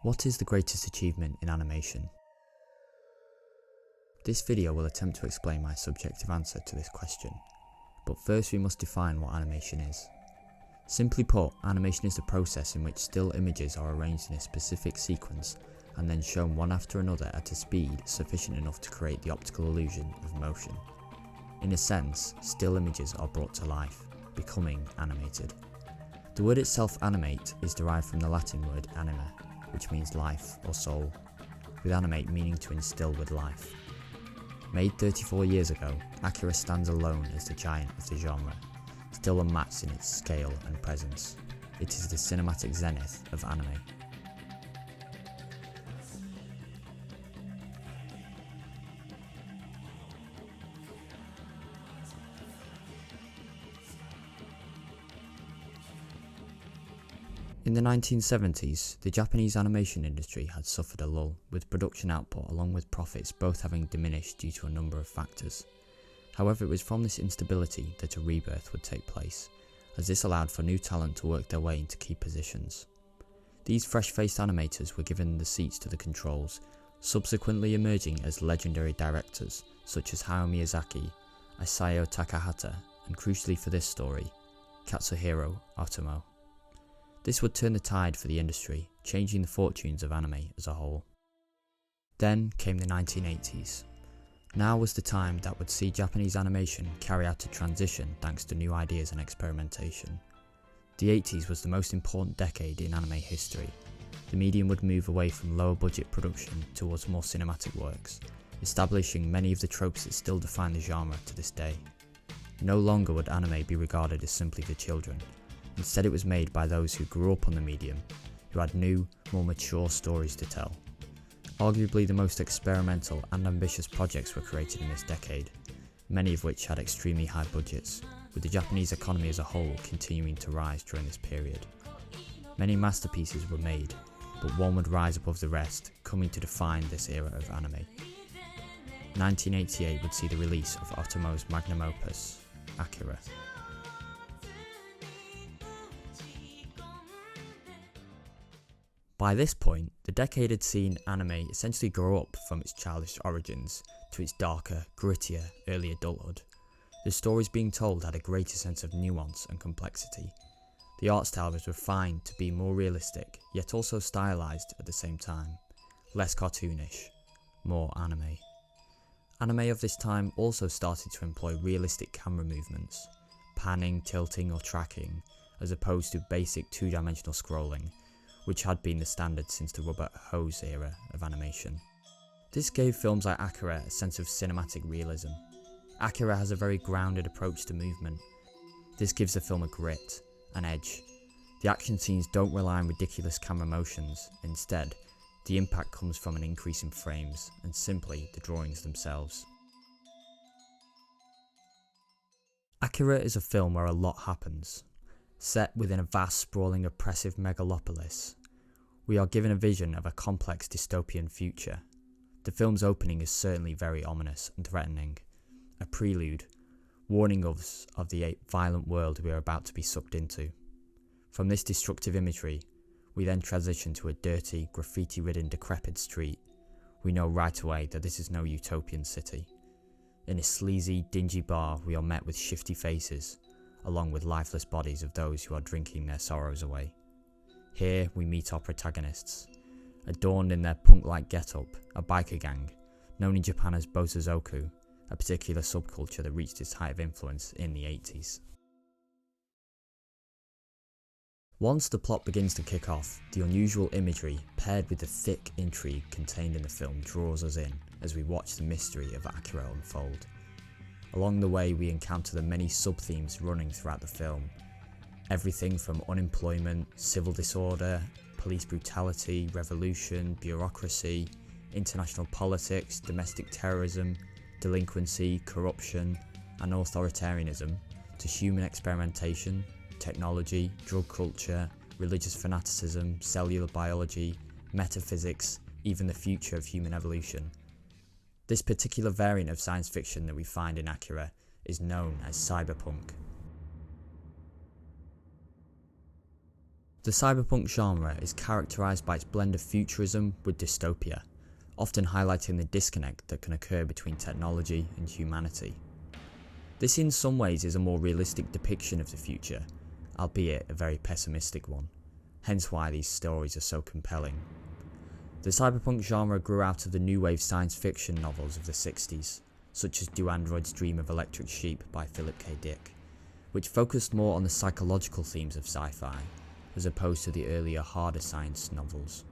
What is the greatest achievement in animation? This video will attempt to explain my subjective answer to this question, but first we must define what animation is. Simply put, animation is the process in which still images are arranged in a specific sequence and then shown one after another at a speed sufficient enough to create the optical illusion of motion. In a sense, still images are brought to life, becoming animated. The word itself, animate, is derived from the Latin word anima, which means life or soul, with animate meaning to instill with life. Made 34 years ago, Akira stands alone as the giant of the genre, still unmatched in its scale and presence. It is the cinematic zenith of anime. In the 1970s, the Japanese animation industry had suffered a lull, with production output along with profits both having diminished due to a number of factors. However, it was from this instability that a rebirth would take place, as this allowed for new talent to work their way into key positions. These fresh-faced animators were given the seats to the controls, subsequently emerging as legendary directors such as Hayao Miyazaki, Isao Takahata, and crucially for this story, Katsuhiro Otomo. This would turn the tide for the industry, changing the fortunes of anime as a whole. Then came the 1980s. Now was the time that would see Japanese animation carry out a transition thanks to new ideas and experimentation. The 80s was the most important decade in anime history. The medium would move away from lower budget production towards more cinematic works, establishing many of the tropes that still define the genre to this day. No longer would anime be regarded as simply for children. Instead, it was made by those who grew up on the medium, who had new, more mature stories to tell. Arguably the most experimental and ambitious projects were created in this decade, many of which had extremely high budgets, with the Japanese economy as a whole continuing to rise during this period. Many masterpieces were made, but one would rise above the rest, coming to define this era of anime. 1988 would see the release of Otomo's magnum opus, Akira. By this point, the decade had seen anime essentially grow up from its childish origins to its darker, grittier, early adulthood. The stories being told had a greater sense of nuance and complexity. The art style was refined to be more realistic, yet also stylized at the same time. Less cartoonish, more anime. Anime of this time also started to employ realistic camera movements, panning, tilting or tracking, as opposed to basic two-dimensional scrolling, which had been the standard since the rubber hose era of animation. This gave films like Akira a sense of cinematic realism. Akira has a very grounded approach to movement. This gives the film a grit, an edge. The action scenes don't rely on ridiculous camera motions. Instead, the impact comes from an increase in frames and simply the drawings themselves. Akira is a film where a lot happens. Set within a vast, sprawling, oppressive megalopolis, we are given a vision of a complex dystopian future. The film's opening is certainly very ominous and threatening, a prelude, warning us of the violent world we are about to be sucked into. From this destructive imagery, we then transition to a dirty, graffiti-ridden, decrepit street. We know right away that this is no utopian city. In a sleazy, dingy bar, we are met with shifty faces, along with lifeless bodies of those who are drinking their sorrows away. Here we meet our protagonists. Adorned in their punk-like get-up, a biker gang, known in Japan as Bosozoku, a particular subculture that reached its height of influence in the 80s. Once the plot begins to kick off, the unusual imagery paired with the thick intrigue contained in the film draws us in as we watch the mystery of Akira unfold. Along the way, we encounter the many sub-themes running throughout the film. Everything from unemployment, civil disorder, police brutality, revolution, bureaucracy, international politics, domestic terrorism, delinquency, corruption, and authoritarianism, to human experimentation, technology, drug culture, religious fanaticism, cellular biology, metaphysics, even the future of human evolution. This particular variant of science fiction that we find in Akira is known as cyberpunk. The cyberpunk genre is characterised by its blend of futurism with dystopia, often highlighting the disconnect that can occur between technology and humanity. This in some ways is a more realistic depiction of the future, albeit a very pessimistic one, hence why these stories are so compelling. The cyberpunk genre grew out of the new wave science fiction novels of the 60s, such as Do Androids Dream of Electric Sheep by Philip K. Dick, which focused more on the psychological themes of sci-fi, as opposed to the earlier harder science novels.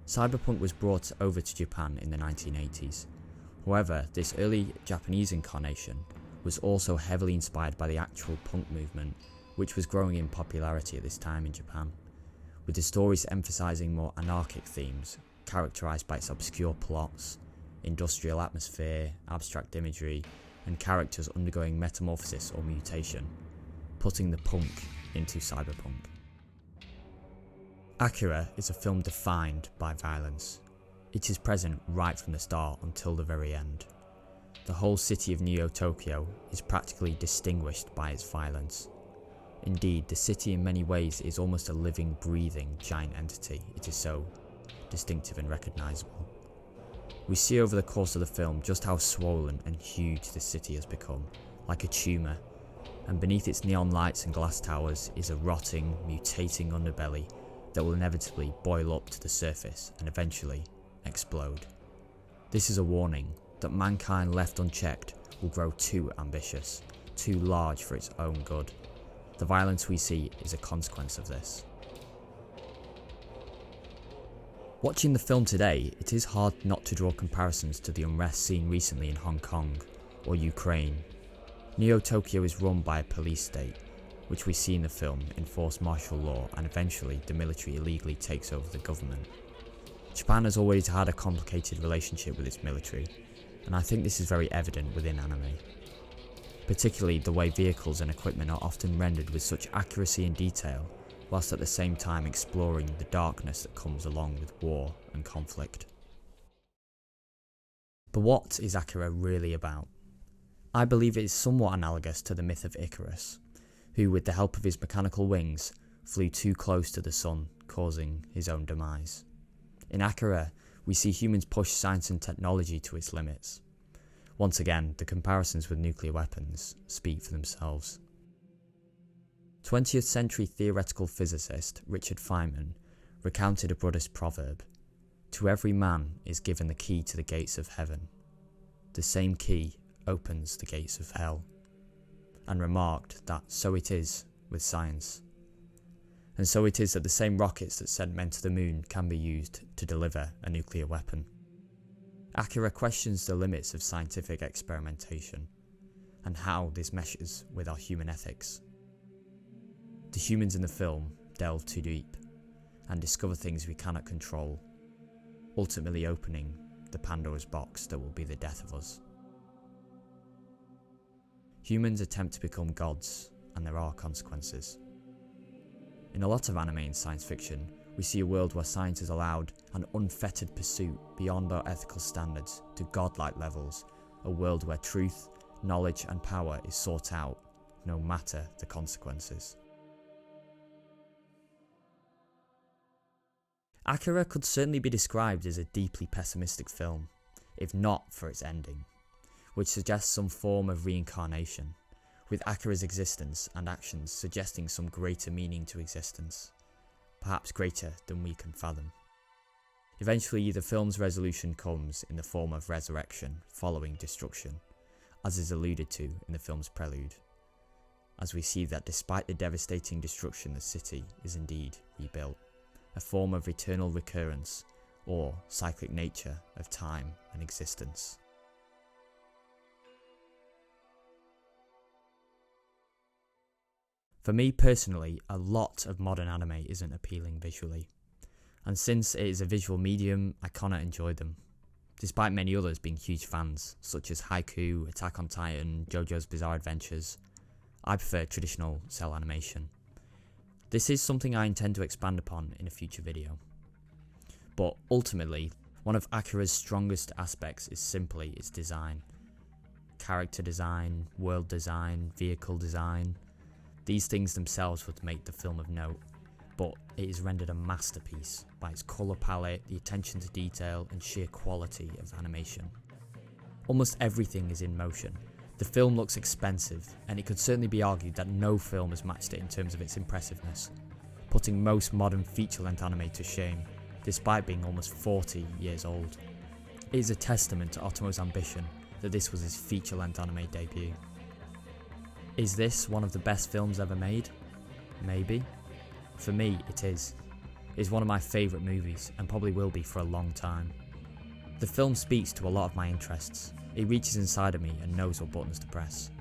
Cyberpunk was brought over to Japan in the 1980s. However, this early Japanese incarnation was also heavily inspired by the actual punk movement, which was growing in popularity at this time in Japan, with the stories emphasising more anarchic themes, characterised by its obscure plots, industrial atmosphere, abstract imagery, and characters undergoing metamorphosis or mutation, putting the punk into cyberpunk. Akira is a film defined by violence. It is present right from the start until the very end. The whole city of Neo-Tokyo is practically distinguished by its violence. Indeed, the city in many ways is almost a living, breathing, giant entity. It is so distinctive and recognisable. We see over the course of the film just how swollen and huge the city has become, like a tumour, and beneath its neon lights and glass towers is a rotting, mutating underbelly that will inevitably boil up to the surface and eventually explode. This is a warning that mankind left unchecked will grow too ambitious, too large for its own good. The violence we see is a consequence of this. Watching the film today, it is hard not to draw comparisons to the unrest seen recently in Hong Kong or Ukraine. Neo-Tokyo is run by a police state, which we see in the film enforce martial law, and eventually the military illegally takes over the government. Japan has always had a complicated relationship with its military, and I think this is very evident within anime. Particularly the way vehicles and equipment are often rendered with such accuracy and detail, whilst at the same time exploring the darkness that comes along with war and conflict. But what is Akira really about? I believe it is somewhat analogous to the myth of Icarus, who with the help of his mechanical wings flew too close to the sun, causing his own demise. In Akira, we see humans push science and technology to its limits. Once again, the comparisons with nuclear weapons speak for themselves. 20th century theoretical physicist Richard Feynman recounted a Buddhist proverb: "To every man is given the key to the gates of heaven. The same key opens the gates of hell," and remarked that so it is with science. And so it is that the same rockets that sent men to the moon can be used to deliver a nuclear weapon. Akira questions the limits of scientific experimentation and how this meshes with our human ethics. The humans in the film delve too deep and discover things we cannot control, ultimately opening the Pandora's box that will be the death of us. Humans attempt to become gods, and there are consequences. In a lot of anime and science fiction, we see a world where science is allowed an unfettered pursuit beyond our ethical standards to godlike levels, a world where truth, knowledge and power is sought out, no matter the consequences. Akira could certainly be described as a deeply pessimistic film, if not for its ending, which suggests some form of reincarnation, with Akira's existence and actions suggesting some greater meaning to existence, perhaps greater than we can fathom. Eventually, the film's resolution comes in the form of resurrection following destruction, as is alluded to in the film's prelude, as we see that despite the devastating destruction, the city is indeed rebuilt, a form of eternal recurrence or cyclic nature of time and existence. For me personally, a lot of modern anime isn't appealing visually, and since it is a visual medium, I cannot enjoy them, despite many others being huge fans, such as Haiku, Attack on Titan, JoJo's Bizarre Adventures. I prefer traditional cell animation. This is something I intend to expand upon in a future video. But ultimately, one of Akira's strongest aspects is simply its design. Character design, world design, vehicle design. These things themselves would make the film of note, but it is rendered a masterpiece by its colour palette, the attention to detail and sheer quality of animation. Almost everything is in motion. The film looks expensive, and it could certainly be argued that no film has matched it in terms of its impressiveness, putting most modern feature-length anime to shame, despite being almost 40 years old. It is a testament to Otomo's ambition that this was his feature-length anime debut. Is this one of the best films ever made? Maybe. For me, it is. It is one of my favourite movies, and probably will be for a long time. The film speaks to a lot of my interests. It reaches inside of me and knows what buttons to press.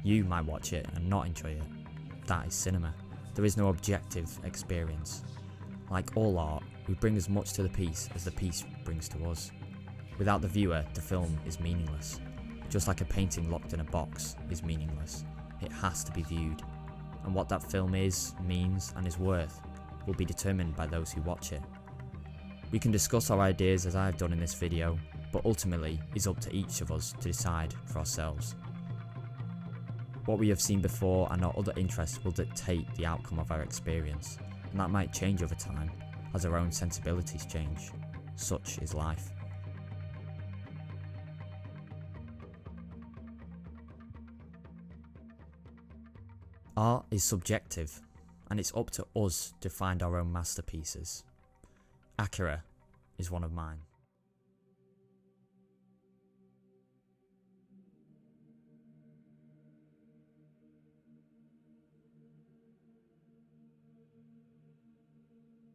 You might watch it and not enjoy it. That is cinema. There is no objective experience. Like all art, we bring as much to the piece as the piece brings to us. Without the viewer, the film is meaningless. Just like a painting locked in a box is meaningless. It has to be viewed. And what that film is, means, and is worth will be determined by those who watch it. We can discuss our ideas as I have done in this video, but ultimately it's up to each of us to decide for ourselves. What we have seen before and our other interests will dictate the outcome of our experience, and that might change over time as our own sensibilities change. Such is life. Art is subjective, and it's up to us to find our own masterpieces. Akira is one of mine.